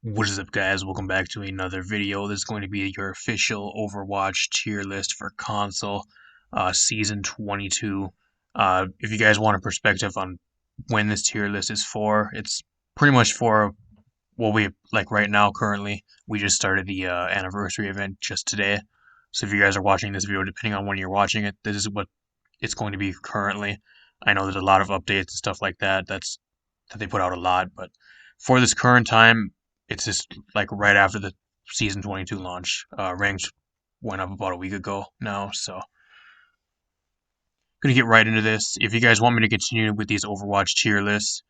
What is up, guys? Welcome back to another video. This is going to be your official Overwatch tier list for console, season 22. If you guys want a perspective on when this tier list is for, it's pretty much for what we like right now. Currently, we just started the anniversary event just today. So if you guys are watching this video, depending on when you're watching it, this is what it's going to be currently. I know there's a lot of updates and stuff like that. That they put out a lot, but for this current time, it's just like right after the season 22 launch. Ranked went up about a week ago now, so gonna get right into this. If you guys want me to continue with these Overwatch tier lists,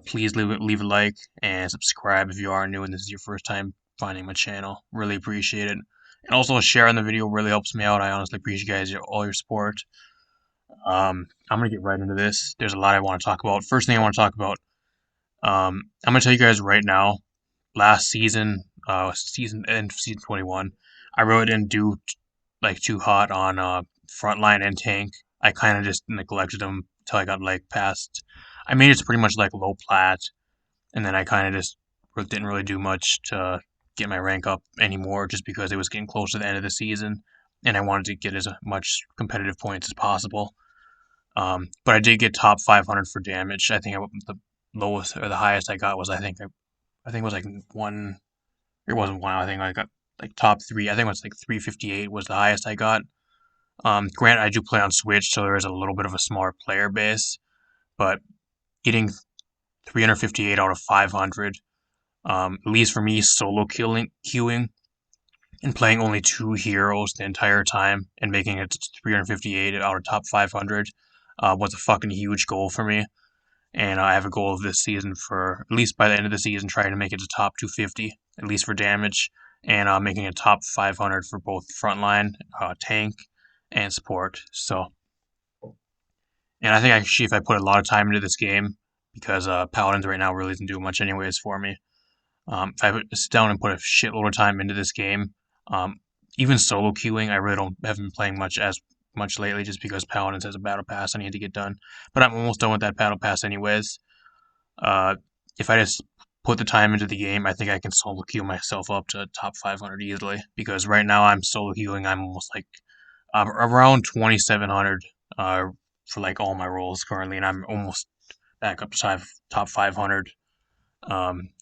please leave a like and subscribe if you are new and this is your first time finding my channel. Really appreciate it. And also sharing the video really helps me out. I honestly appreciate you guys all your support. I'm gonna get right into this. There's a lot I want to talk about. First thing I want to talk about. I'm gonna tell you guys right now. Last season, season 21, I really didn't do like too hot on frontline and tank. I kind of just neglected them until I got like past. I made it pretty much like low plat, and then I kind of just didn't really do much to get my rank up anymore, just because it was getting close to the end of the season, and I wanted to get as much competitive points as possible. But I did get top 500 for damage. I think the lowest or the highest I got was I think it was like one. It wasn't one. I think I got like top three. I think it was like 358 was the highest I got. Grant, I do play on Switch, so there is a little bit of a smaller player base, but getting 358 out of 500, at least for me, solo queuing and playing only two heroes the entire time and making it 358 out of top 500 was a fucking huge goal for me. And I have a goal of this season for at least by the end of the season, trying to make it to top 250, at least for damage, and making a top 500 for both frontline, tank, and support. So, and I think actually if I put a lot of time into this game, because Paladins right now really isn't doing much anyways for me. If I sit down and put a shitload of time into this game, um, even solo queuing, I really haven't been playing much lately, just because Paladins has a battle pass I need to get done. But I'm almost done with that battle pass anyways. Uh, if I just put the time into the game, I think I can solo queue myself up to top 500 easily. Because right now I'm solo queuing, I'm almost like around 2,700 for like all my roles currently, and I'm almost back up to top 500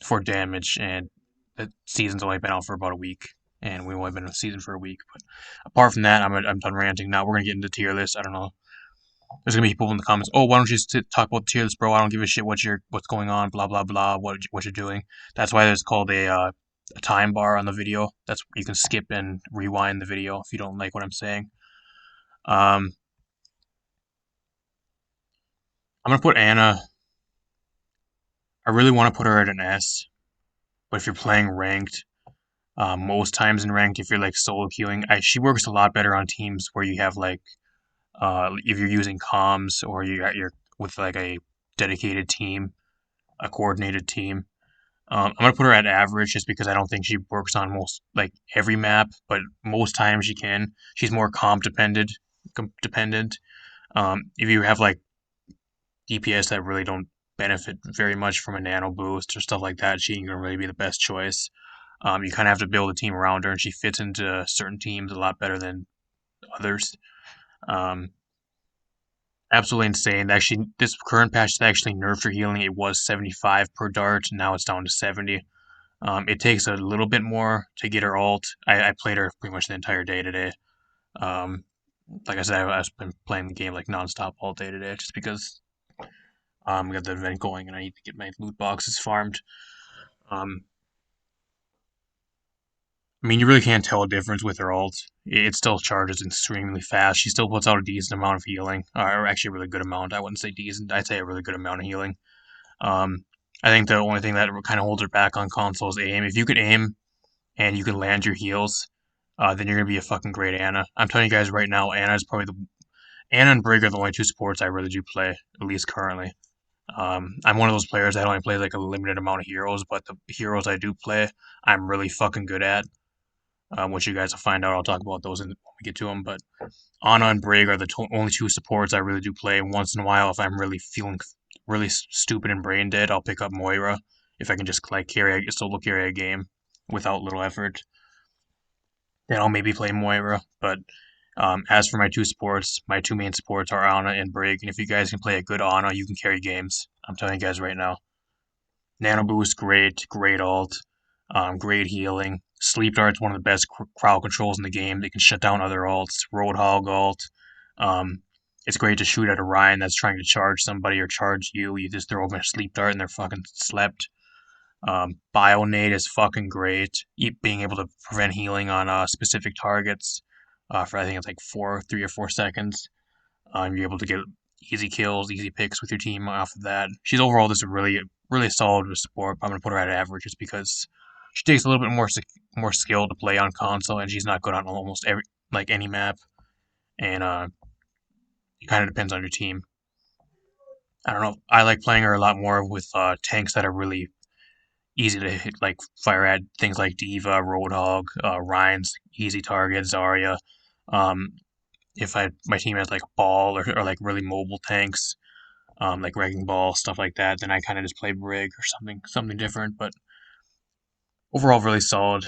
for damage. And the season's only been out for about a week, and we've only been in the season for a week. But apart from that, I'm done ranting. Now we're gonna get into tier list. I don't know, there's gonna be people in the comments. Oh, why don't you talk about tier list, bro? I don't give a shit what's going on. Blah blah blah. What you're doing. That's why there's called a time bar on the video. That's you can skip and rewind the video if you don't like what I'm saying. Um, I'm gonna put Anna. I really want to put her at an S, but if you're playing ranked, most times in ranked, if you're like solo queuing, she works a lot better on teams where you have like if you're using comms or you're with like a dedicated team, a coordinated team. I'm gonna put her at average just because I don't think she works on most like every map, but most times she can. She's more comp dependent. If you have like DPS that really don't benefit very much from a nano boost or stuff like that, she ain't gonna really be the best choice. You kind of have to build a team around her, and she fits into certain teams a lot better than others. Um, Absolutely insane. Actually, this current patch they actually nerfed her healing. It was 75 per dart. Now it's down to 70. It takes a little bit more to get her ult. I played her pretty much the entire day today. Um, like I said, I've been playing the game like nonstop all day today, just because we got the event going and I need to get my loot boxes farmed. Um, I mean, you really can't tell a difference with her ult. It still charges extremely fast. She still puts out a decent amount of healing, or actually a really good amount. I wouldn't say decent. I'd say a really good amount of healing. Um, I think the only thing that kind of holds her back on console is aim. If you can aim and you can land your heals, then you're gonna be a fucking great Anna. I'm telling you guys right now, Anna and Brig are the only two supports I really do play, at least currently. I'm one of those players that only plays like a limited amount of heroes, but the heroes I do play, I'm really fucking good at. Which you guys will find out. I'll talk about those when we get to them. But Ana and Brig are the only two supports I really do play. Once in a while, if I'm really feeling really stupid and brain dead, I'll pick up Moira if I can just like solo carry a game without little effort, then I'll maybe play Moira. But as for my two main supports are Ana and Brig, and if you guys can play a good Ana, you can carry games. I'm telling you guys right now. Nano Boost, great ult, great healing. Sleep Dart's one of the best crowd controls in the game. They can shut down other ults. Roadhog ult. Um, it's great to shoot at a Ryan that's trying to charge somebody or charge you. You just throw them a Sleep Dart and they're fucking slept. Bionade is fucking great. Being able to prevent healing on specific targets for I think it's like 3 or 4 seconds. You're able to get easy kills, easy picks with your team off of that. She's overall just a really solid support. I'm gonna put her at average just because she takes a little bit more skill to play on console, and she's not good on almost any map. And it kind of depends on your team. I don't know. I like playing her a lot more with tanks that are really easy to hit, like fire at things like Diva, Roadhog, Ryan's easy target, Zarya. Um, if my team has like Ball or like really mobile tanks, like Wrecking Ball, stuff like that, then I kind of just play Brig or something different. But overall, really solid.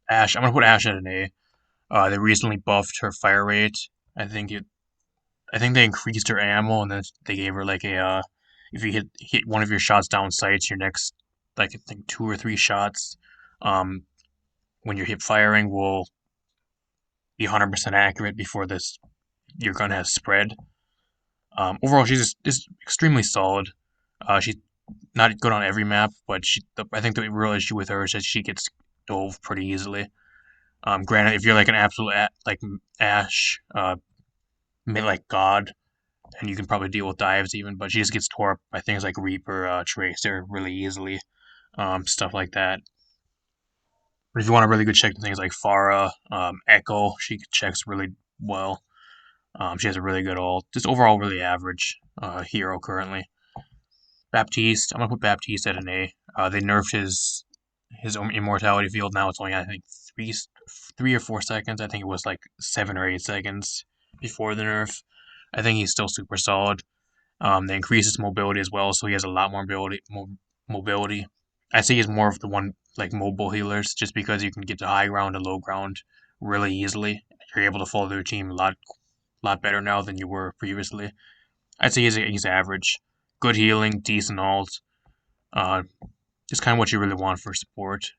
Ashe, I'm gonna put Ashe at an A. They recently buffed her fire rate. I think it. I think they increased her ammo, and then they gave her like a. If you hit one of your shots down sights, your next like I think 2 or 3 shots, um, when you're hip firing will be 100% accurate before this your gun has spread. Overall, she's just extremely solid. She's not good on every map, but I think the real issue with her is that she gets dove pretty easily. Granted, if you're like an absolute like Ashe, like God, and you can probably deal with dives even, but she just gets tore up by things like Reaper, Tracer really easily, stuff like that. But if you want a really good check to things like Pharah, Echo, she checks really well. She has a really good ult. Just overall, really average hero currently. Baptiste, I'm gonna put Baptiste at an A. They nerfed his own immortality field. Now it's only I think 3 or 4 seconds. I think it was like 7 or 8 seconds before the nerf. I think he's still super solid. They increased his mobility as well, so he has a lot more mobility. I say he's more of the one like mobile healers, just because you can get to high ground and low ground really easily. You're able to follow your team a lot better now than you were previously. I'd say he's average. Good healing, decent ult. Uh, just kind of what you really want for support.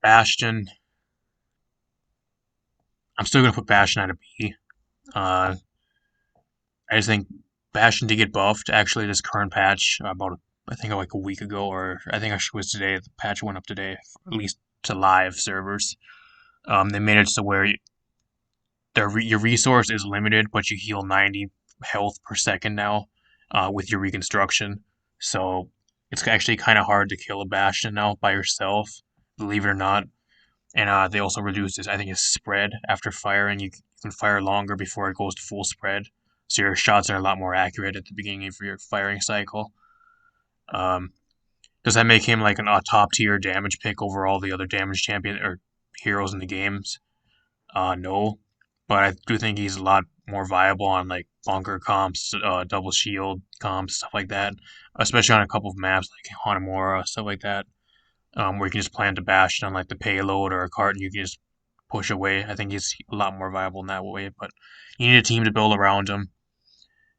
Bastion. I'm still gonna put Bastion at a B. Uh, I just think Bastion did get buffed. Actually, this current patch I think like a week ago, or I think actually was today. The patch went up today, at least to live servers. They made it so where your resource is limited, but you heal 90 health per second now with your reconstruction. So it's actually kind of hard to kill a Bastion now by yourself, believe it or not. And they also reduced this, I think, it's spread after firing. You can fire longer before it goes to full spread. So your shots are a lot more accurate at the beginning of your firing cycle. Um, does that make him like a top tier damage pick over all the other damage champion or heroes in the games? No, but I do think he's a lot more viable on like bunker comps, double shield comps, stuff like that. Especially on a couple of maps like Hanamura, stuff like that, where you can just plant a bastion on like the payload or a cart and you can just push away. I think he's a lot more viable in that way. But you need a team to build around him.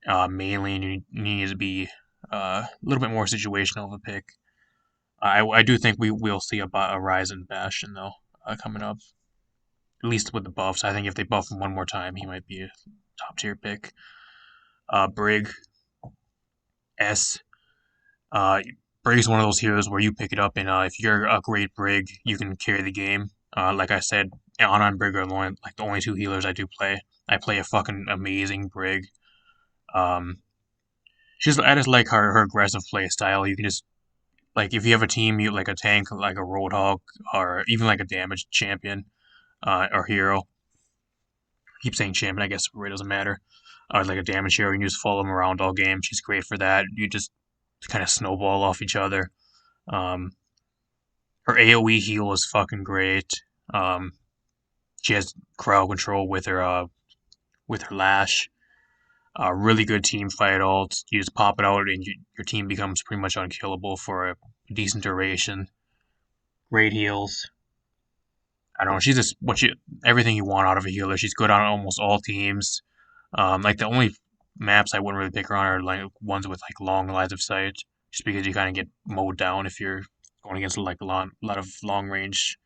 Mainly, and you need to be a little bit more situational of a pick. I do think we will see a rise in Bastion though coming up, at least with the buffs. I think if they buff him one more time, he might be a top tier pick. Brig S. Uh, Brig's one of those heroes where you pick it up, and if you're a great Brig, you can carry the game. Like I said, Ana and Brig are the only two healers I do play. I play a fucking amazing Brig. Um, I just like her aggressive play style. You can just like if you have a team, you like a tank, like a Roadhog, or even like a damage champion or hero. I keep saying champion, I guess it really doesn't matter. Like a damage hero, you can just follow them around all game. She's great for that. You just kind of snowball off each other. Um, her AOE heal is fucking great. Um, she has crowd control with her lash. Really good team fight ult. You just pop it out and your team becomes pretty much unkillable for a decent duration. Great heals. I don't know. She's just everything you want out of a healer. She's good on almost all teams. Like the only maps I wouldn't really pick her on are like ones with like long lines of sight, just because you kind of get mowed down if you're going against like lot of long range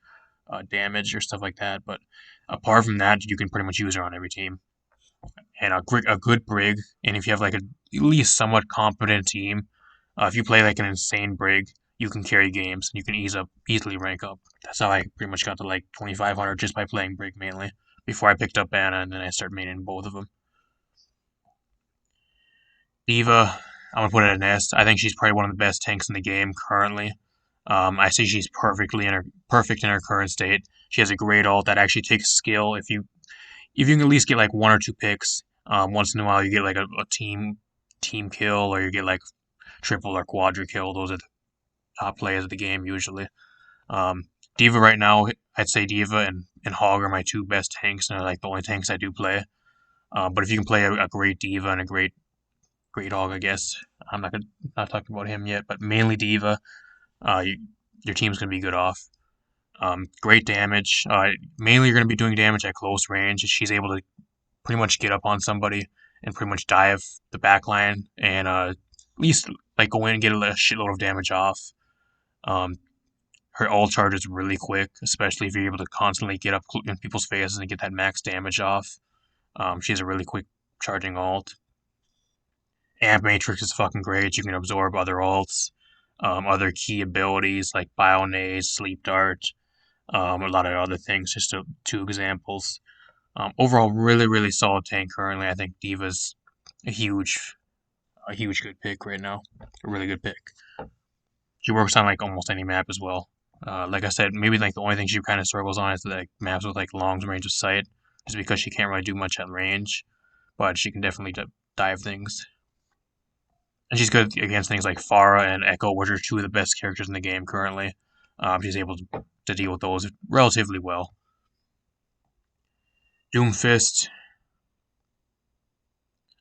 damage or stuff like that. But apart from that, you can pretty much use her on every team. And a good brig, and if you have like at least somewhat competent team, if you play like an insane brig, you can carry games and you can easily rank up. That's how I pretty much got to like 2500 just by playing brig mainly. Before I picked up Anna, and then I started maining both of them. Diva, I'm gonna put it at an S. I think she's probably one of the best tanks in the game currently. I see she's perfect in her current state. She has a great ult that actually takes skill. If you can at least get like one or two picks, once in a while you get like a team kill, or you get like triple or quadra kill. Those are the top plays of the game usually. Um, Diva right now, I'd say Diva and Hog are my two best tanks, and they're like the only tanks I do play. But if you can play a great Diva and a great Hog, I guess I'm not talking about him yet, but mainly Diva, your team's gonna be good off. Great damage. Mainly, you're going to be doing damage at close range. She's able to pretty much get up on somebody and pretty much dive the back line and at least like go in and get a shitload of damage off. Um, her ult charge is really quick, especially if you're able to constantly get up in people's faces and get that max damage off. She has a really quick charging ult. Amp Matrix is fucking great. You can absorb other ults, other key abilities like Bio Nade, Sleep Dart, a lot of other things. Just two examples. Overall, really solid tank currently. I think Diva's a huge good pick right now. A really good pick. She works on like almost any map as well. Like I said, maybe like the only thing she kind of struggles on is like maps with like long range of sight, just because she can't really do much at range, but she can definitely dive things. And she's good against things like Pharah and Echo, which are two of the best characters in the game currently. She's able to deal with those relatively well. Doomfist,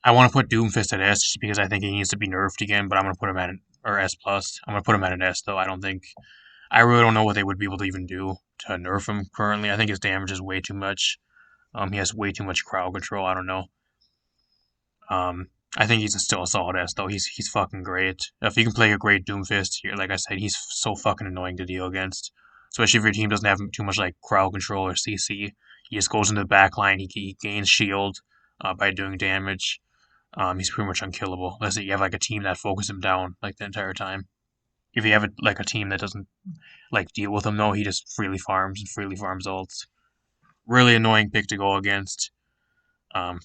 I want to put Doomfist at S just because I think he needs to be nerfed again, but I'm gonna put him at an or S plus. I'm gonna put him at an S though. I really don't know what they would be able to even do to nerf him currently. I think his damage is way too much. He has way too much crowd control. I don't know. I think he's still a solid S though. He's fucking great. If you can play a great Doomfist here, like I said, he's so fucking annoying to deal against. Especially if your team doesn't have too much like crowd control or CC. He just goes into the back line. He gains shield by doing damage. He's pretty much unkillable unless you have like a team that focuses him down like the entire time. If you have like a team that doesn't like deal with him, though, he just freely farms ults. Really annoying pick to go against.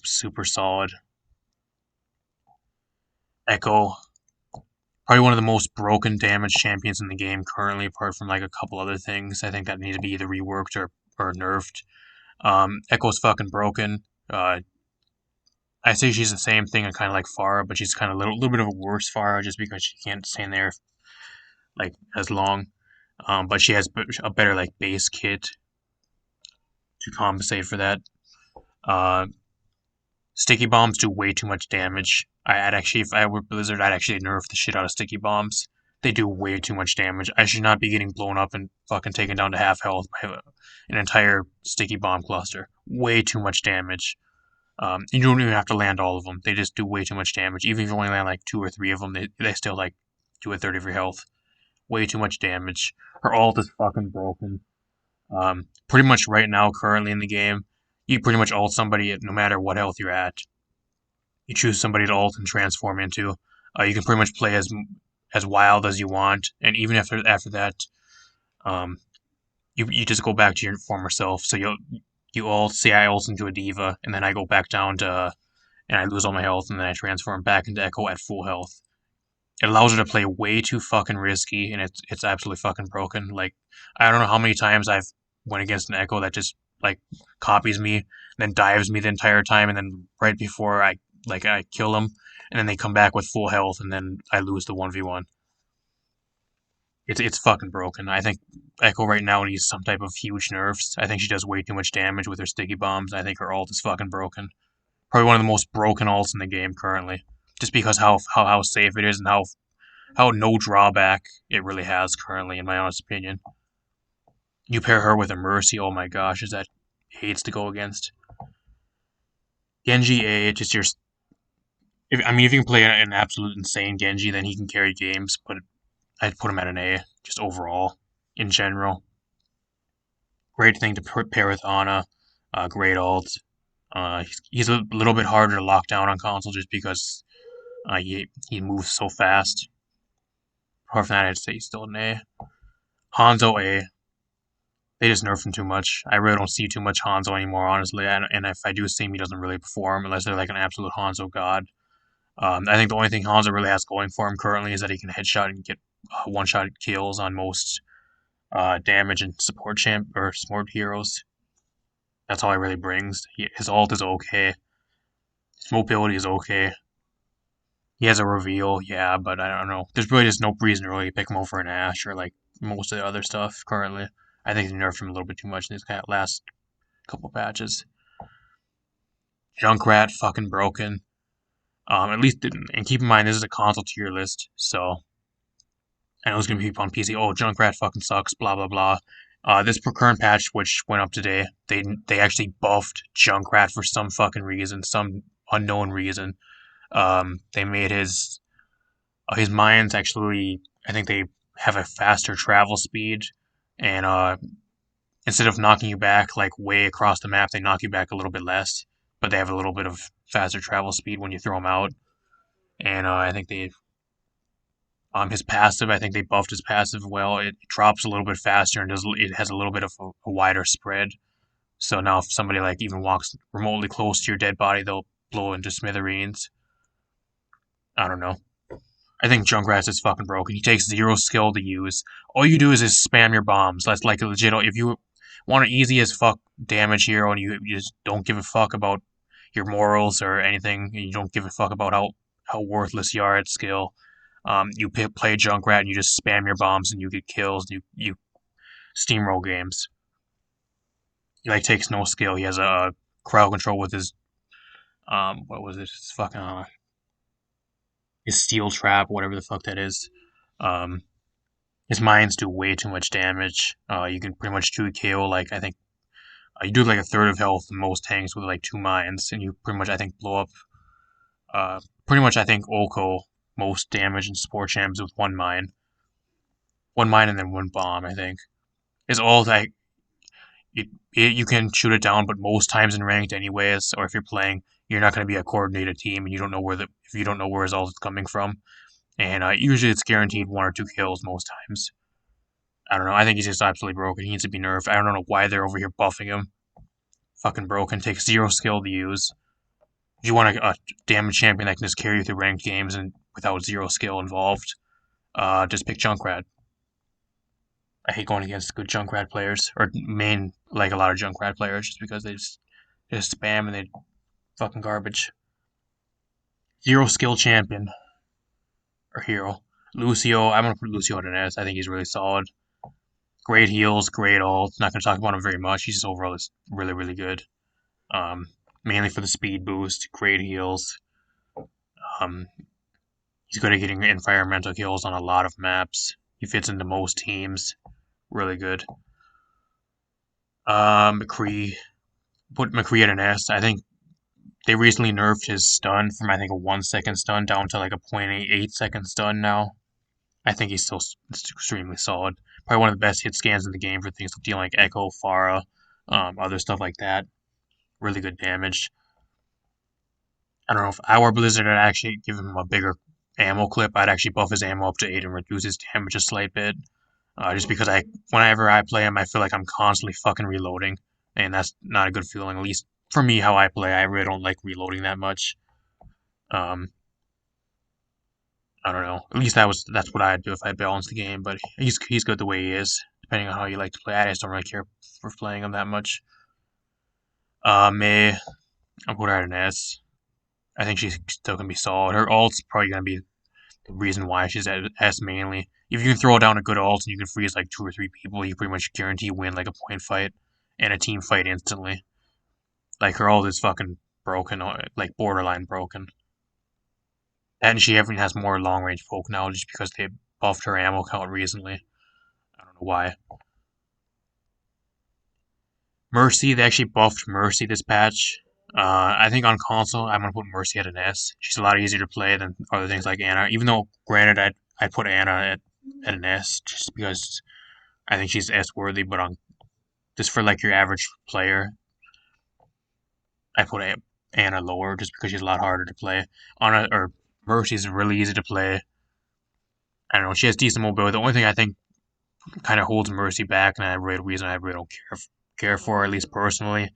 Super solid. Echo, probably one of the most broken damage champions in the game currently, apart from like a couple other things. I think that need to be either reworked or nerfed. Echo's fucking broken. I say she's the same thing and kind of like Pharah, but she's kind of a little bit of a worse Pharah just because she can't stand there like as long. But she has a better like base kit to compensate for that. Uh, Sticky bombs do way too much damage. I'd actually, if I were Blizzard, I'd actually nerf the shit out of sticky bombs. They do way too much damage. I should not be getting blown up and fucking taken down to half health by an entire sticky bomb cluster. Way too much damage. You don't even have to land all of them. They just do way too much damage. Even if you only land like two or three of them, they still like do a third of your health. Way too much damage. Her ult is fucking broken. Pretty much right now, currently in the game, you pretty much ult somebody no matter what health you're at. You choose somebody to ult and transform into. You can pretty much play as wild as you want, and even after that, um, you just go back to your former self. So you ult, say I ult into a diva, and then I go back down to and I lose all my health, and then I transform back into Echo at full health. It allows her to play way too fucking risky, and it's absolutely fucking broken. Like I don't know how many times I've went against an Echo that just like copies me, then dives me the entire time, and then right before I kill them, and then they come back with full health, and then I lose the 1v1. It's fucking broken. I think Echo right now needs some type of huge nerfs. I think she does way too much damage with her sticky bombs. I think her ult is fucking broken. Probably one of the most broken ults in the game currently, just because how safe it is and how no drawback it really has currently, in my honest opinion. You pair her with a Mercy, oh my gosh, is that hates to go against. Genji A, just your. If you can play an absolute insane Genji, then he can carry games, but I'd put him at an A, just overall, in general. Great thing to pair with Ana, great ult. He's a little bit harder to lock down on console just because he moves so fast. Apart from that, I'd say he's still an A. Hanzo A. They just nerfed him too much. I really don't see too much Hanzo anymore, honestly. And if I do see him, he doesn't really perform unless they're like an absolute Hanzo god. I think the only thing Hanzo really has going for him currently is that he can headshot and get one-shot kills on most damage and support heroes. That's all he really brings. His ult is okay. His mobility is okay. He has a reveal, yeah, but I don't know. There's really just no reason to really pick him over an Ashe or like most of the other stuff currently. I think they nerfed him a little bit too much in these last couple patches. Junkrat fucking broken. At least, and keep in mind this is a console tier list, so I know it's gonna be people on PC. Oh, Junkrat fucking sucks. Blah blah blah. This current patch, which went up today, they actually buffed Junkrat for some fucking reason, some unknown reason. They made his mines actually. I think they have a faster travel speed, and instead of knocking you back like way across the map, they knock you back a little bit less, but they have a little bit of faster travel speed when you throw them out. And I think they his passive, I think they buffed his passive well. It drops a little bit faster and it has a little bit of a wider spread. So now if somebody like even walks remotely close to your dead body, they'll blow into smithereens. I don't know. I think Junkrat's is fucking broken. He takes 0 skill to use. All you do is spam your bombs. That's like a legit. If you want an easy as fuck damage hero and you just don't give a fuck about your morals or anything, and you don't give a fuck about how worthless you are at skill, you play Junkrat and you just spam your bombs and you get kills. And you steamroll games. He like takes no skill. He has a crowd control with his what was it? His fucking his steel trap, whatever the fuck that is. Um, his mines do way too much damage. You can pretty much 2 KO like I think you do like a third of health in most tanks with like 2 mines, and you pretty much I think blow up. Pretty much I think Oko most damage in support champs with 1 mine and then 1 bomb. I think is all like you can shoot it down, but most times in ranked anyways, or if you're playing, you're not going to be a coordinated team, and you don't know if you don't know where his ult is coming from, and usually it's guaranteed 1 or 2 kills most times. I don't know. I think he's just absolutely broken. He needs to be nerfed. I don't know why they're over here buffing him. Fucking broken. Takes 0 skill to use. If you want a damage champion that can just carry you through ranked games and without 0 skill involved, just pick Junkrat. I hate going against good Junkrat players, or main like a lot of Junkrat players, just because they just spam and they fucking garbage. 0 skill champion or hero. Lucio, I'm gonna put Lucio at an S. I think he's really solid. Great heals, great ult. Not gonna talk about him very much. He's just overall is really really good. Mainly for the speed boost, great heals. Um, he's good at getting environmental kills on a lot of maps. He fits into most teams. Really good. McCree. Put McCree at an S. I think they recently nerfed his stun from I think a 1 second stun down to like a 0.88 second stun now. I think he's still extremely solid. Probably one of the best hit scans in the game for things like dealing like Echo, Pharah, other stuff like that. Really good damage. I don't know if our Blizzard would actually give him a bigger ammo clip. I'd actually buff his ammo up to 8 and reduce his damage a slight bit. Just because whenever I play him, I feel like I'm constantly fucking reloading, and that's not a good feeling. At least for me, how I play, I really don't like reloading that much. I don't know. At least that's what I'd do if I balanced the game. But he's good the way he is. Depending on how you like to play, I just don't really care for playing him that much. May I'll put her at an S. I think she's still gonna be solid. Her ult's probably gonna be the reason why she's at S mainly. If you can throw down a good ult and you can freeze like 2 or 3 people, you pretty much guarantee win like a point fight and a team fight instantly. Like her ult is fucking broken, like borderline broken. And she even has more long range poke now just because they buffed her ammo count recently. I don't know why. Mercy, they actually buffed Mercy this patch. I think on console, I'm gonna put Mercy at an S. She's a lot easier to play than other things like Anna. Even though, granted, I'd put Anna at an S just because I think she's S worthy. But on just for like your average player, I put Anna lower just because she's a lot harder to play. Anna or Mercy's really easy to play. I don't know. She has decent mobility. The only thing I think kind of holds Mercy back, and I really reason I really don't care for her, at least personally.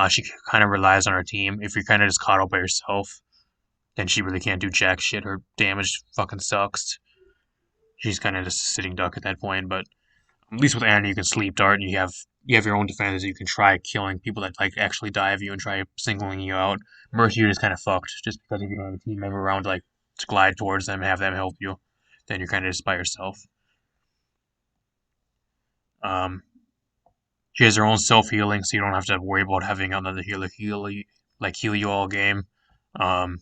She kind of relies on her team. If you're kind of just caught up by yourself, then she really can't do jack shit. Her damage fucking sucks. She's kind of just a sitting duck at that point. But at least with Anna, you can sleep dart, and you have your own defenses. You can try killing people that like actually dive you and try singling you out. Mercy, you're just kind of fucked just because if you don't have a team member around to like to glide towards them, have them help you, then you're kind of just by yourself. Um, She has her own self healing, so you don't have to worry about having another healer heal you all game. Um,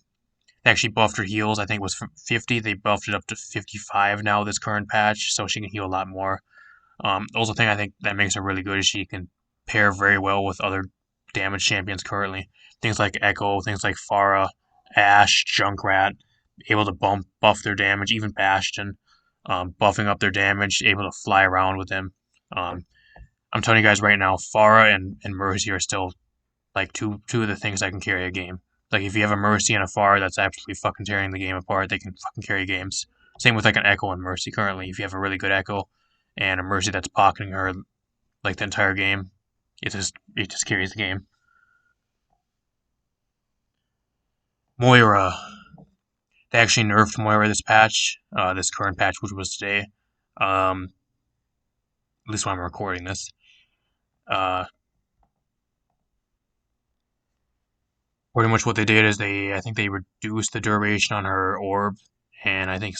they actually buffed her heals. I think it was 50. They buffed it up to 55 now this current patch, so she can heal a lot more. Also, thing I think that makes her really good is she can pair very well with other damage champions currently. Things like Echo, things like Pharah, Ashe, Junkrat, able to buff their damage. Even Bastion, buffing up their damage, able to fly around with them. Um, I'm telling you guys right now, Pharah and Mercy are still like two of the things that can carry a game. Like if you have a Mercy and a Pharah that's absolutely fucking tearing the game apart, they can fucking carry games. Same with like an Echo and Mercy currently. If you have a really good Echo and a Mercy that's pocketing her like the entire game, it just carries the game. Moira. They actually nerfed Moira this patch, this current patch, which was today. At least when I'm recording this. Uh, Pretty much what they did is I think they reduced the duration on her orb, and I think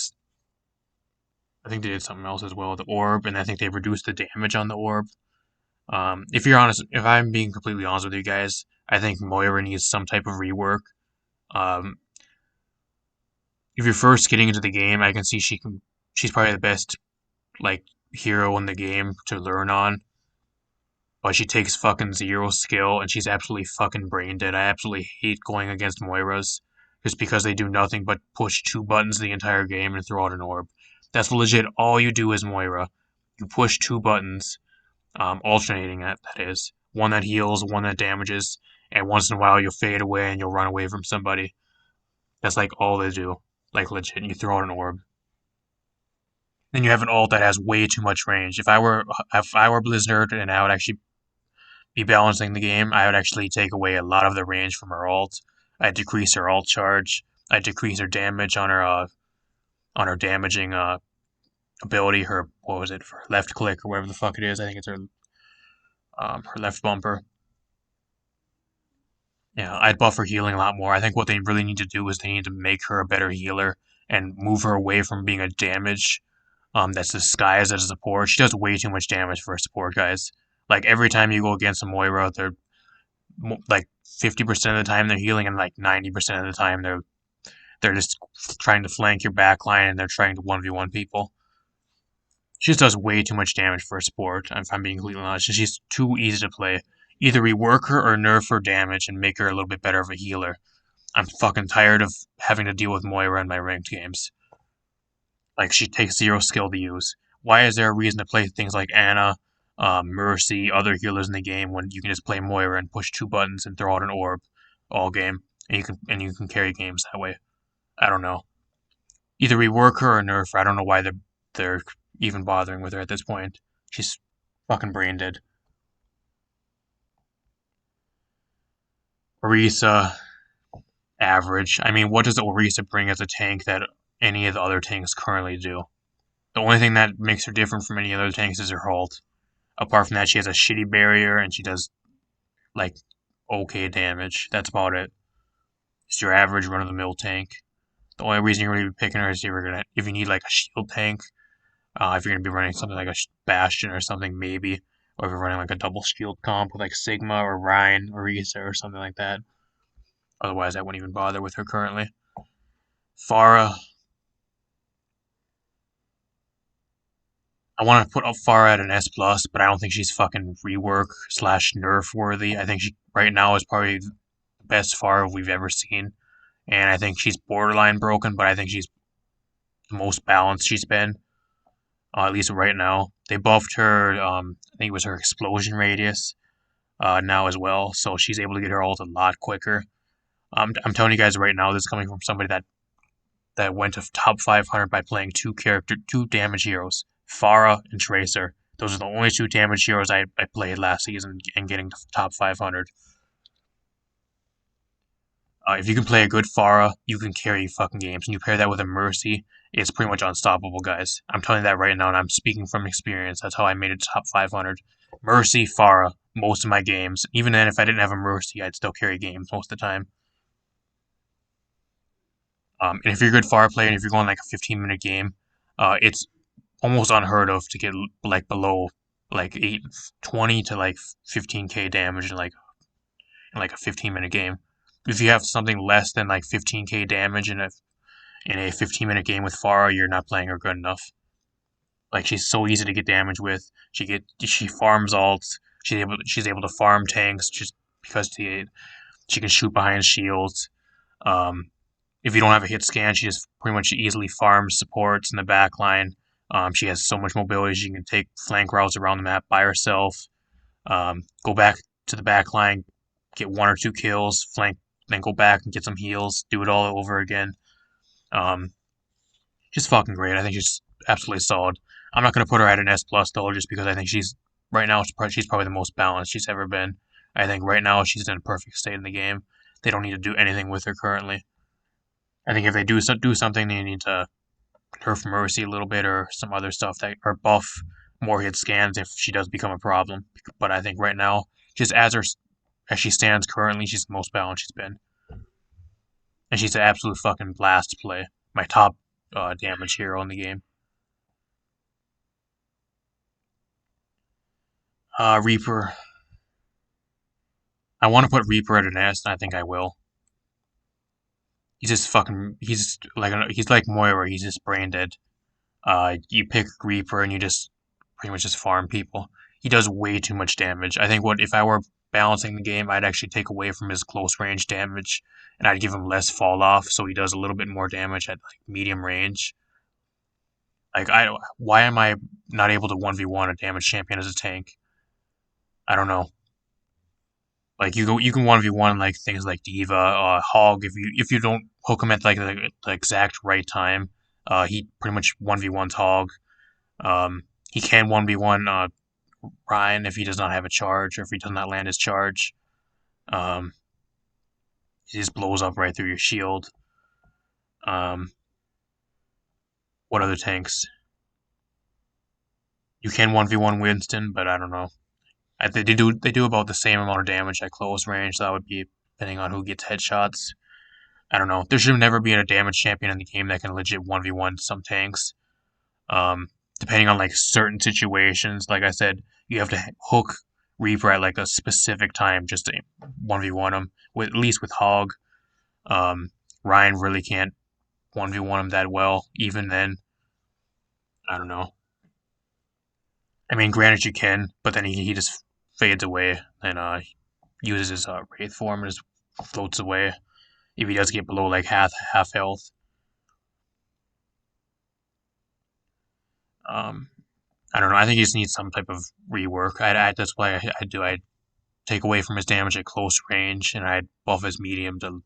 they did something else as well with the orb, and I think they reduced the damage on the orb. If you're honest, if I'm being completely honest with you guys, I think Moira needs some type of rework. Um, if you're first getting into the game, I can see she's probably the best like hero in the game to learn on, but she takes fucking zero skill and she's absolutely fucking brain dead. I absolutely hate going against Moiras just because they do nothing but push two buttons the entire game and throw out an orb. That's legit all you do is Moira. You push two buttons, alternating that is. One that heals, one that damages, and once in a while you'll fade away and you'll run away from somebody. That's like all they do. Like legit, you throw out an orb. Then you have an ult that has way too much range. If I were Blizzard and I would actually be balancing the game, I would actually take away a lot of the range from her ult. I'd decrease her ult charge. I'd decrease her damage on her damaging ability. Her what was it? Her left click or whatever the fuck it is. I think it's her left bumper. Yeah, I'd buff her healing a lot more. I think what they really need to do is they need to make her a better healer and move her away from being a damage that's disguised as a support. She does way too much damage for a support, guys. Like every time you go against a Moira, they're like 50% of the time they're healing, and like 90% of the time they're just trying to flank your backline and they're trying to 1v1 people. She just does way too much damage for a support, if I'm being completely honest. She's too easy to play. Either rework her or nerf her damage and make her a little bit better of a healer. I'm fucking tired of having to deal with Moira in my ranked games. Like, she takes zero skill to use. Why is there a reason to play things like Anna, Mercy, other healers in the game when you can just play Moira and push two buttons and throw out an orb all game, and you can carry games that way? I don't know. Either rework her or nerf her. I don't know why they're even bothering with her at this point. She's fucking brain dead. Orisa, average. I mean, what does Orisa bring as a tank that any of the other tanks currently do? The only thing that makes her different from any other tanks is her ult. Apart from that, she has a shitty barrier and she does like okay damage. That's about it. It's your average run of the mill tank. The only reason you're going to be picking her is if you need like a shield tank. If you're going to be running something like a Bastion or something, maybe. Or if you're running like a double shield comp with like Sigma or Ryan or Orisa or something like that. Otherwise, I wouldn't even bother with her currently. Pharah, I want to put up Pharah at an S plus, but I don't think she's fucking rework slash nerf worthy. I think she right now is probably the best Pharah we've ever seen, and I think she's borderline broken, but I think she's the most balanced she's been, at least right now. They buffed her. I think it was her explosion radius now as well, so she's able to get her ult a lot quicker. I'm telling you guys right now, this is coming from somebody that went to top 500 by playing two damage heroes, Pharah and Tracer. Those are the only two damage heroes I played last season and getting to top 500. If you can play a good Pharah, you can carry fucking games. And you pair that with a Mercy, it's pretty much unstoppable, guys. I'm telling you that right now, and I'm speaking from experience. That's how I made it to top 500. Mercy, Pharah, most of my games. Even then, if I didn't have a Mercy, I'd still carry games most of the time. And if you're a good Pharah player, and if you're going like a 15-minute game, it's almost unheard of to get like below like 20 to like 15k damage in like a 15-minute game. If you have something less than like 15k damage in a 15-minute game with Pharah, you're not playing her good enough. Like she's so easy to get damage with. She farms ults. She's able to farm tanks just because she can shoot behind shields. Um, if you don't have a hit scan, she just pretty much easily farms supports in the back line. She has so much mobility. She can take flank routes around the map by herself. Go back to the back line, get one or two kills, flank, then go back and get some heals, do it all over again. Um, just fucking great. I think she's absolutely solid. I'm not gonna put her at an S plus though, just because I think she's right now she's probably the most balanced she's ever been. I think right now she's in a perfect state in the game. They don't need to do anything with her currently. I think if they do something, they need to nerf Mercy a little bit or some other stuff that or buff more hit scans if she does become a problem. But I think right now, just as she stands currently, she's the most balanced she's been, and she's an absolute fucking blast to play. My top damage hero in the game. Reaper. I want to put Reaper at an S, and I think I will. He's just fucking. He's like Moira. He's just brain dead. You pick Reaper and you just pretty much just farm people. He does way too much damage. I think what if I were balancing the game, I'd actually take away from his close range damage, and I'd give him less fall off, so he does a little bit more damage at like medium range. Why am I not able to 1v1 a damage champion as a tank? I don't know. Like you can 1v1 like things like Diva, Hog. If you don't hook him at like the exact right time, he pretty much 1v1's Hog. He can 1v1 Ryan if he does not have a charge or if he does not land his charge. Um, he just blows up right through your shield. Um, what other tanks? You can 1v1 Winston, but I don't know. They do about the same amount of damage at close range, so that would be depending on who gets headshots. I don't know. There should never be a damage champion in the game that can legit 1v1 some tanks. Um, Depending on like certain situations, like I said, you have to hook Reaper at like a specific time just to 1v1 him. With at least with Hog, um, Ryan really can't 1v1 him that well. Even then, I don't know. I mean, granted you can, but then he just fades away and uses his wraith form and just floats away if he does get below like half health. Um, I don't know. I think he just needs some type of rework. That's why I take away from his damage at close range, and I'd buff his medium to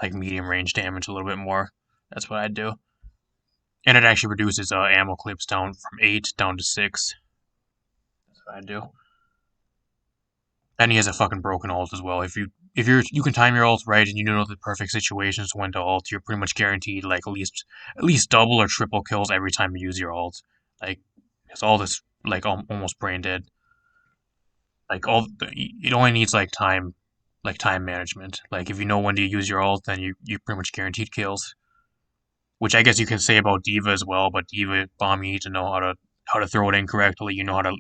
like medium range damage a little bit more. That's what I'd do. And it actually reduces ammo clips down from 8 down to 6. That's what I'd do. And he has a fucking broken ult as well. You can time your ult right and you know the perfect situations when to ult, you're pretty much guaranteed like at least double or triple kills every time you use your ult. Like it's all this like almost brain dead. Like it only needs like time management. Like if you know when to use your ult, then you pretty much guaranteed kills. Which I guess you can say about Diva as well, but Diva bomb you need to know how to throw it in correctly. You know how to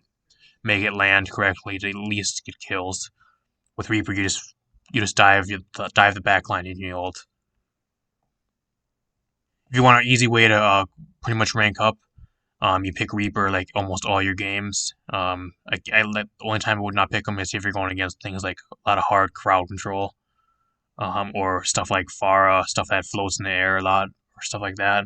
make it land correctly to at least get kills. With Reaper, you just You just dive the back line and you ult. If you want an easy way to pretty much rank up, you pick Reaper like almost all your games. The only time I would not pick him is if you're going against things like a lot of hard crowd control, or stuff like Pharah, stuff that floats in the air a lot, or stuff like that.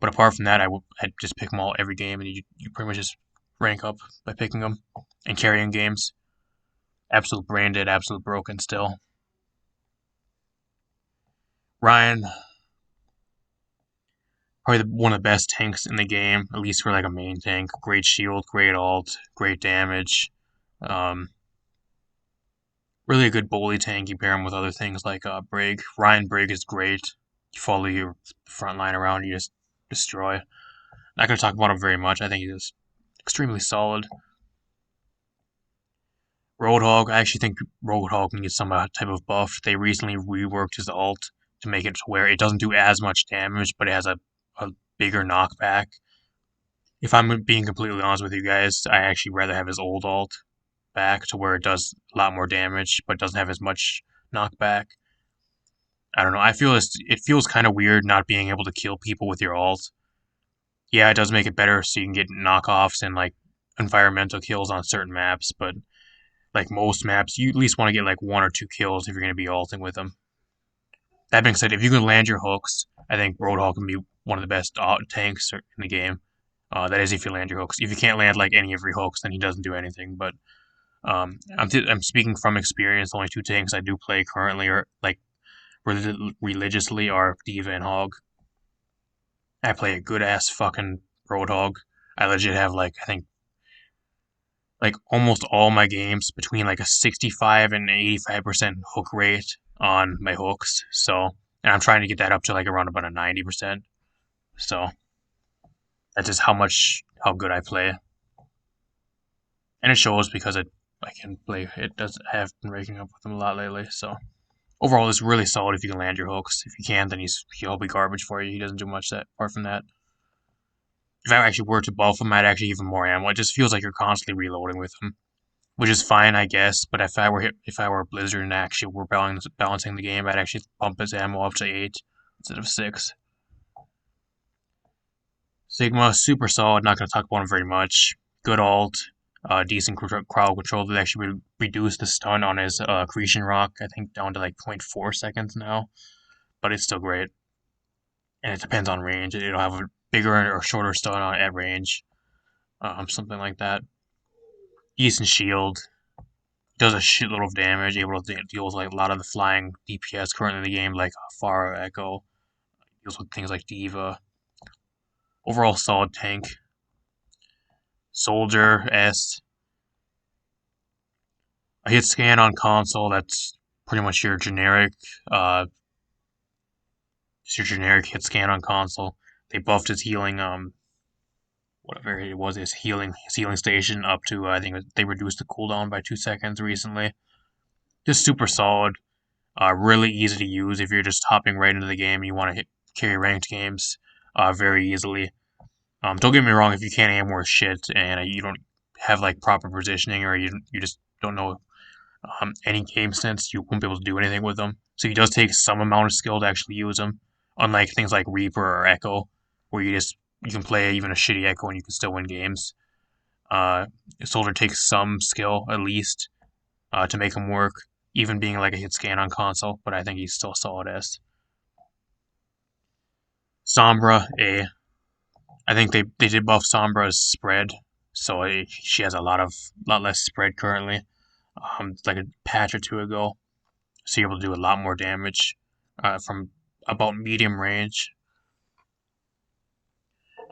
But apart from that, I'd just pick them all every game, and you pretty much just rank up by picking them and carrying games. Absolute branded, absolute broken still. Ryan, probably one of the best tanks in the game, at least for like a main tank. Great shield, great ult, great damage. Um, really a good bully tank. You pair him with other things like Brig. Ryan Brig is great. You follow your front line around, you just destroy. Not going to talk about him very much. I think he's extremely solid. Roadhog, I actually think Roadhog needs some type of buff. They recently reworked his ult to make it to where it doesn't do as much damage, but it has a bigger knockback. If I'm being completely honest with you guys, I actually rather have his old ult back to where it does a lot more damage, but doesn't have as much knockback. I don't know. It feels kind of weird not being able to kill people with your ult. Yeah, it does make it better so you can get knockoffs and like environmental kills on certain maps, but like most maps, you at least want to get like 1 or 2 kills if you're going to be ulting with them. That being said, if you can land your hooks, I think Roadhog can be one of the best tanks in the game. That is if you land your hooks. If you can't land like any of your hooks, then he doesn't do anything. But I'm speaking from experience. The only 2 tanks I do play currently are like religiously are Diva and Hog. I play a good ass fucking Roadhog. I legit have like I think like almost all my games between like a 65 and 85% hook rate on my hooks. So, and I'm trying to get that up to like around about a 90%. So that's just how good I play, and it shows because I can play. It does. I have been raking up with them a lot lately. So overall, it's really solid if you can land your hooks. If you can't, then he'll be garbage for you. He doesn't do much that apart from that. If I actually were to buff him, I'd actually give him more ammo. It just feels like you're constantly reloading with him, which is fine, I guess. But if I were Blizzard and actually were balancing the game, I'd actually bump his ammo up to 8 instead of 6. Sigma, super solid. Not going to talk about him very much. Good ult, decent crowd control. They actually reduced the stun on his accretion rock, I think, down to like 0.4 seconds now. But it's still great. And it depends on range. It'll have a bigger or shorter stun on at range, something like that. Decent shield. Does a shitload of damage, able to deal with like a lot of the flying DPS currently in the game, like Pharah, Echo. Deals with things like Diva. Overall solid tank. Soldier S. A hit scan on console. That's pretty much your generic. It's your generic hit scan on console. They buffed his healing. Whatever it was, his healing station up to. I think they reduced the cooldown by 2 seconds recently. Just super solid. Really easy to use if you're just hopping right into the game and you want to carry ranked games very easily. Don't get me wrong, if you can't aim worth shit and you don't have like proper positioning or you just don't know any game sense, you won't be able to do anything with them. So it does take some amount of skill to actually use them, unlike things like Reaper or Echo, where you can play even a shitty Echo and you can still win games. Soldier takes some skill at least to make him work, even being like a hit scan on console, but I think he's still solid as. Sombra, I think they did buff Sombra's spread, so she has a lot less spread currently. Like a patch or 2 ago, so you're able to do a lot more damage from about medium range.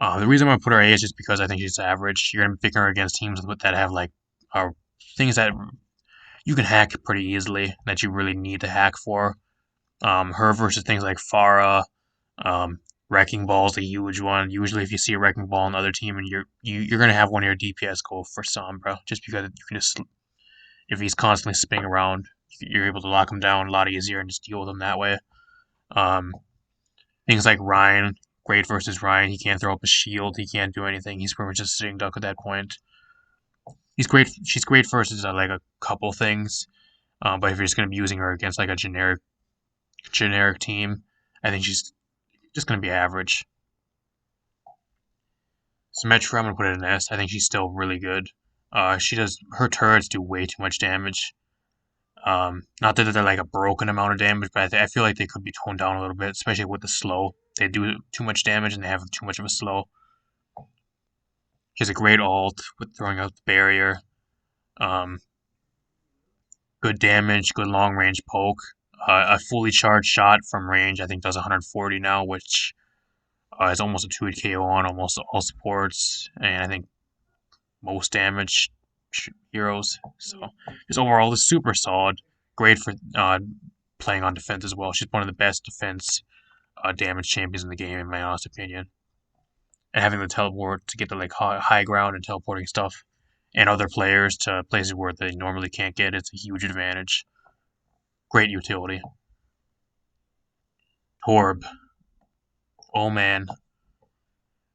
The reason I'm gonna put her A is just because I think she's average. You're gonna be picking her against teams that have like things that you can hack pretty easily that you really need to hack for. Her versus things like Pharah, Wrecking Ball is a huge one. Usually, if you see a Wrecking Ball on the other team, and you're gonna have one of your DPS go for Sombra, just because you can just if he's constantly spinning around, you're able to lock him down a lot easier and just deal with him that way. Um, Things like Ryan, great versus Ryan. He can't throw up a shield. He can't do anything. He's pretty much just sitting duck at that point. He's great. She's great versus like a couple things. But if you're just going to be using her against like a generic team, I think she's just going to be average. Symmetra, I'm going to put it in S. I think she's still really good. She does her turrets do way too much damage. Not that they're like a broken amount of damage, but I feel like they could be toned down a little bit, especially with the slow. They do too much damage and they have too much of a slow. She has a great ult with throwing out the barrier. Um, Good damage, good long range poke. A fully charged shot from range, I think, does 140 now, which is almost a 2-hit KO on almost all supports, and I think most damage heroes. So, just overall, is super solid. Great for playing on defense as well. She's one of the best defense damage champions in the game, in my honest opinion. And having the teleport to get the like high ground and teleporting stuff and other players to places where they normally can't get, it's a huge advantage. Great utility. Torb. Oh man.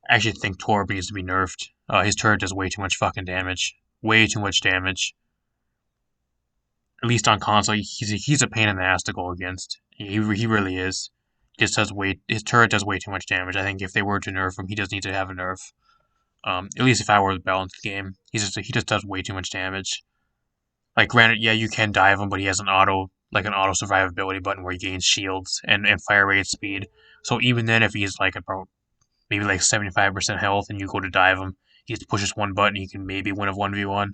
I actually think Torb needs to be nerfed. His turret does way too much fucking damage. Way too much damage. At least on console, he's a pain in the ass to go against. He really is. His turret does way too much damage. I think if they were to nerf him, he does need to have a nerf. At least if I were to balance the game, he just does way too much damage. Like granted, yeah, you can dive him, but he has an auto survivability button where he gains shields and fire rate speed. So even then, if he's like about maybe like 75% health and you go to dive him, he just pushes one button, he can maybe win a 1v1.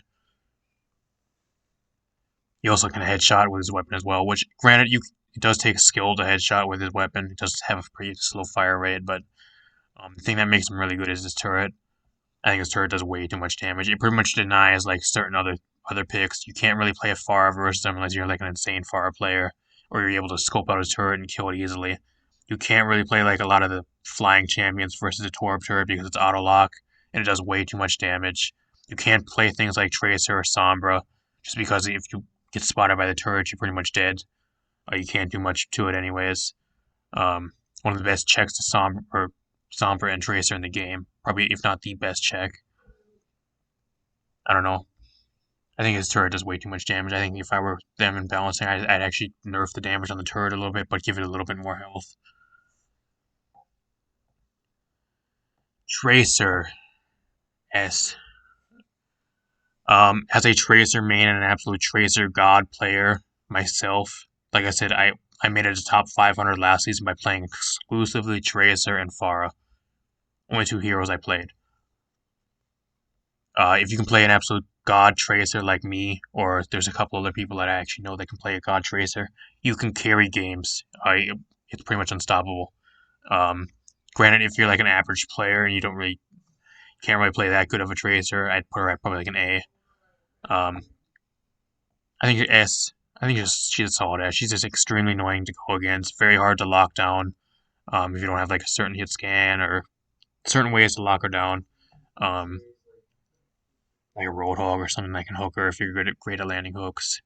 He also can headshot with his weapon as well, which granted it does take skill to headshot with his weapon. It does have a pretty slow fire rate, but the thing that makes him really good is his turret. I think his turret does way too much damage. It pretty much denies like certain other picks. You can't really play a Pharah versus him unless you're like an insane Pharah player, or you're able to scope out his turret and kill it easily. You can't really play like a lot of the flying champions versus the Torb turret because it's auto lock and it does way too much damage. You can't play things like Tracer or Sombra just because if you get spotted by the turret, you're pretty much dead. You can't do much to it anyways. One of the best checks to Sombra and Tracer in the game, probably if not the best check. I don't know. I think his turret does way too much damage. I think if I were them in balancing, I'd actually nerf the damage on the turret a little bit, but give it a little bit more health. Tracer S. As a Tracer main and an absolute Tracer god player myself, like I said, I made it to top 500 last season by playing exclusively Tracer and Pharah. Only two heroes I played. If you can play an absolute god Tracer like me, or there's a couple other people that I actually know that can play a god Tracer, you can carry games. It's pretty much unstoppable. Um, Granted, if you're like an average player and you can't really play that good of a Tracer, I'd put her at probably like an A. Um, I think S. I think she's a solid S. She's just extremely annoying to go against. Very hard to lock down. If you don't have like a certain hit scan or certain ways to lock her down. Um, like a Roadhog or something that can hook her if you're great at landing hooks.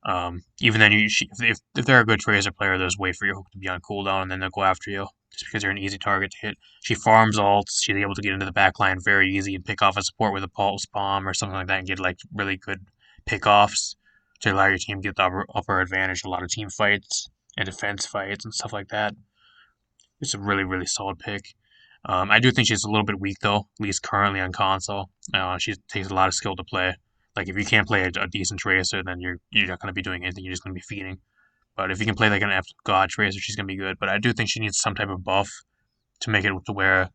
Even then, if they're a good Tracer player, there's a way for your hook to be on cooldown and then they'll go after you just because you're an easy target to hit. She farms ults. She's able to get into the back line very easy and pick off a support with a pulse bomb or something like that and get like really good pickoffs to allow your team to get the upper advantage in a lot of team fights and defense fights and stuff like that. It's a really, really solid pick. I do think she's a little bit weak though, at least currently on console. She takes a lot of skill to play. Like if you can't play a decent Tracer, then you're not going to be doing anything. You're just going to be feeding. But if you can play like an absolute god Tracer, she's going to be good. But I do think she needs some type of buff to make it to where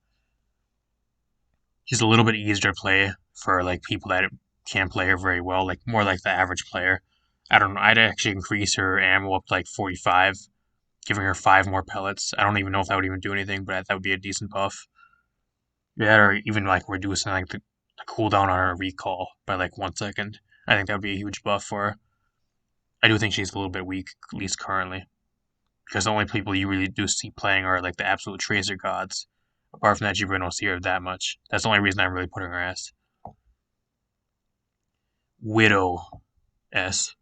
she's a little bit easier to play for like people that can't play her very well, like more like the average player. I don't know. I'd actually increase her ammo up to like 45, giving her 5 more pellets. I don't even know if that would even do anything, but that would be a decent buff. Yeah, or even like reducing like the cooldown on her recall by like 1 second. I think that would be a huge buff for her. I do think she's a little bit weak, at least currently, because the only people you really do see playing are like the absolute Tracer gods. Apart from that, you really don't see her that much. That's the only reason I'm really putting her S. Widow S.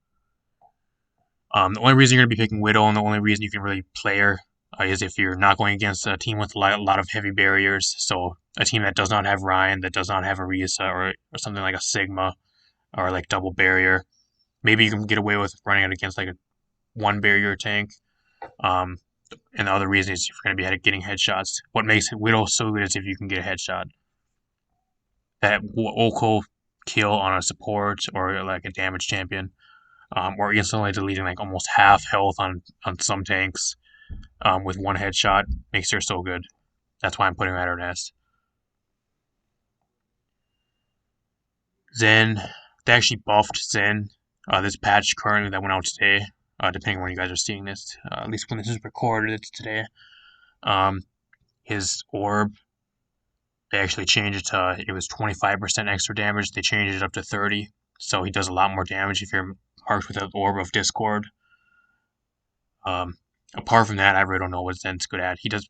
The only reason you're going to be picking Widow and the only reason you can really play her is if you're not going against a team with a lot of heavy barriers. So a team that does not have Ryan, that does not have Arisa, or something like a Sigma, or like double barrier. maybe you can get away with running it against like a one barrier tank. Um, and the other reason is you're going to be getting headshots. What makes Widow so good is if you can get a headshot. That Oko kill on a support or like a damage champion, or instantly deleting like almost half health on some tanks with one headshot makes her so good. That's why I'm putting her at her nest. Zen, they actually buffed Zen. This patch currently that went out today, depending on when you guys are seeing this. At least when this is recorded, it's today. Um, his orb, they actually changed it to, it was 25% extra damage. They changed it up to 30, so he does a lot more damage if you're marked with an orb of Discord. Um, Apart from that, I really don't know what Zen's good at. He does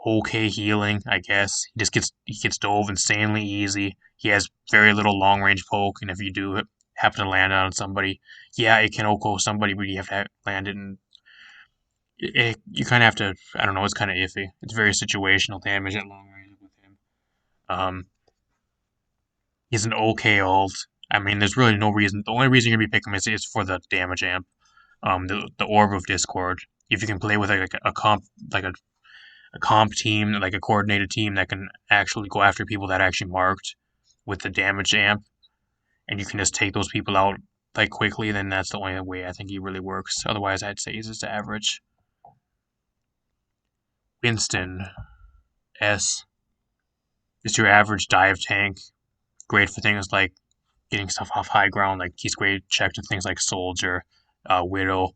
okay healing, I guess. He gets dove insanely easy. He has very little long range poke, and if you do happen to land on somebody, yeah, it can OHKO somebody, but you have to land it, and you kind of have to. I don't know. It's kind of iffy. It's very situational damage at long range with him. Um, he's an okay ult. I mean, there's really no reason. The only reason you're gonna be picking him is for the damage amp. The orb of Discord. If you can play with like a comp like a comp team, like a coordinated team that can actually go after people that are actually marked with the damage amp, and you can just take those people out like quickly, then that's the only way I think he really works. Otherwise, I'd say he's just average. Winston S is your average dive tank. Great for things like getting stuff off high ground. Like he's great checked in things like Soldier, Widow,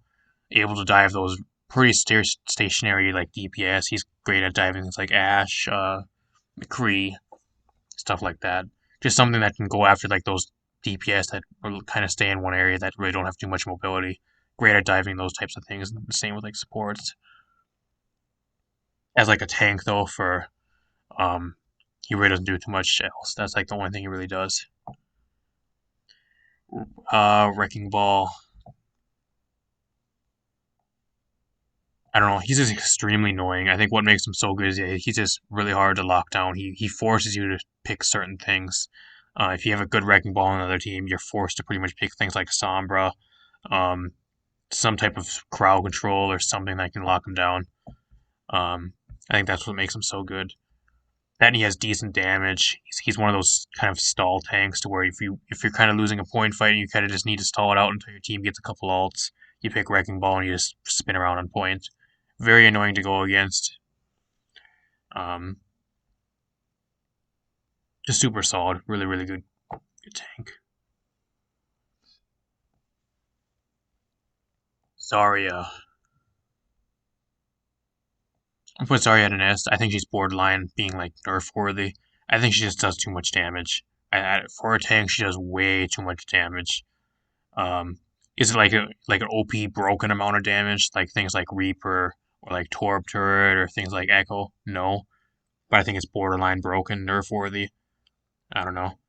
able to dive those pretty stationary like DPS. He's great at diving things like Ash, McCree, stuff like that. Just something that can go after like those DPS that will kind of stay in one area that really don't have too much mobility. Great at diving those types of things. The same with like supports. As like a tank though, for um, he really doesn't do too much else. That's like the only thing he really does. Wrecking Ball. I don't know. He's just extremely annoying. I think what makes him so good is he's just really hard to lock down. He forces you to pick certain things. If you have a good Wrecking Ball on another team, you're forced to pretty much pick things like Sombra, um, some type of crowd control or something that can lock him down. I think that's what makes him so good. That and he has decent damage. He's one of those kind of stall tanks to where if you're kind of losing a point fight and you kind of just need to stall it out until your team gets a couple ults, you pick Wrecking Ball and you just spin around on point. Very annoying to go against. Um, just super solid. Really, really good tank. Zarya. I put Zarya at an S. I think she's borderline being like nerf worthy. I think she just does too much damage. For a tank, she does way too much damage. Um, is it like an OP broken amount of damage, like things like Reaper or like Torb Turret or things like Echo? No, but I think it's borderline broken, nerf worthy. I don't know.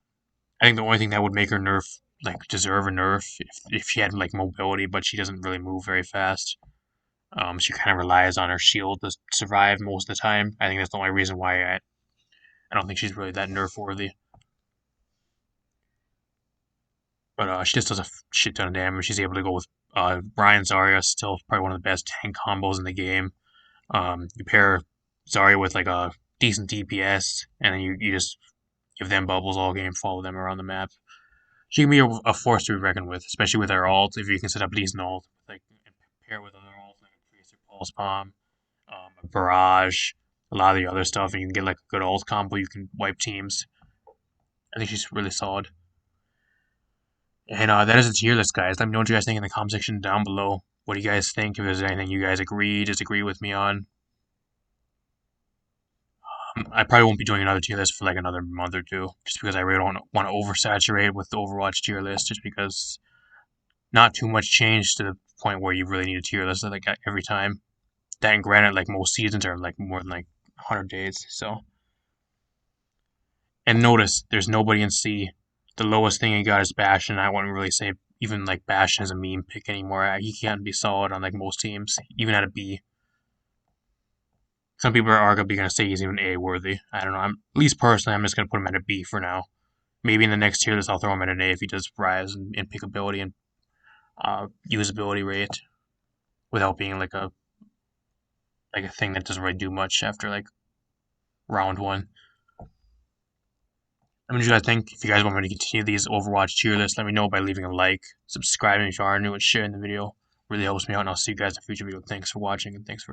I think the only thing that would make her nerf like deserve a nerf if she had like mobility, but she doesn't really move very fast. She kind of relies on her shield to survive most of the time. I think that's the only reason why I don't think she's really that nerf worthy. But she just does a shit ton of damage. She's able to go with Ryan Zarya, still probably one of the best tank combos in the game. You pair Zarya with like a decent DPS, and then you just give them bubbles all game, follow them around the map. She can be a force to be reckoned with, especially with her ult. If you can set up a decent ult, like and pair with other ults like a Tracer Pulse Bomb, a Barrage, a lot of the other stuff, and you can get like a good ult combo. You can wipe teams. I think she's really solid. And that is a tier list, guys. Let me know what you guys think in the comment section down below. What do you guys think? If there's anything you guys agree, disagree with me on. I probably won't be doing another tier list for like another month or two, just because I really don't want to oversaturate with the Overwatch tier list, just because not too much change to the point where you really need a tier list like every time. That and granted, like most seasons are like more than like 100 days, so. And notice, there's nobody in C. The lowest thing he got is Bastion. I wouldn't really say even like Bastion is a meme pick anymore. He can't be solid on like most teams, even at a B. Some people are arguably going to say he's even A worthy. I don't know. At least personally, I'm just going to put him at a B for now. Maybe in the next tier list I'll throw him at an A if he does rise in pickability and usability rate without being like a thing that doesn't really do much after like round one. Let me know what you guys think. If you guys want me to continue these Overwatch tier lists, let me know by leaving a like, subscribing if you are new, and sharing the video. Really helps me out, and I'll see you guys in a future video. Thanks for watching, and thanks for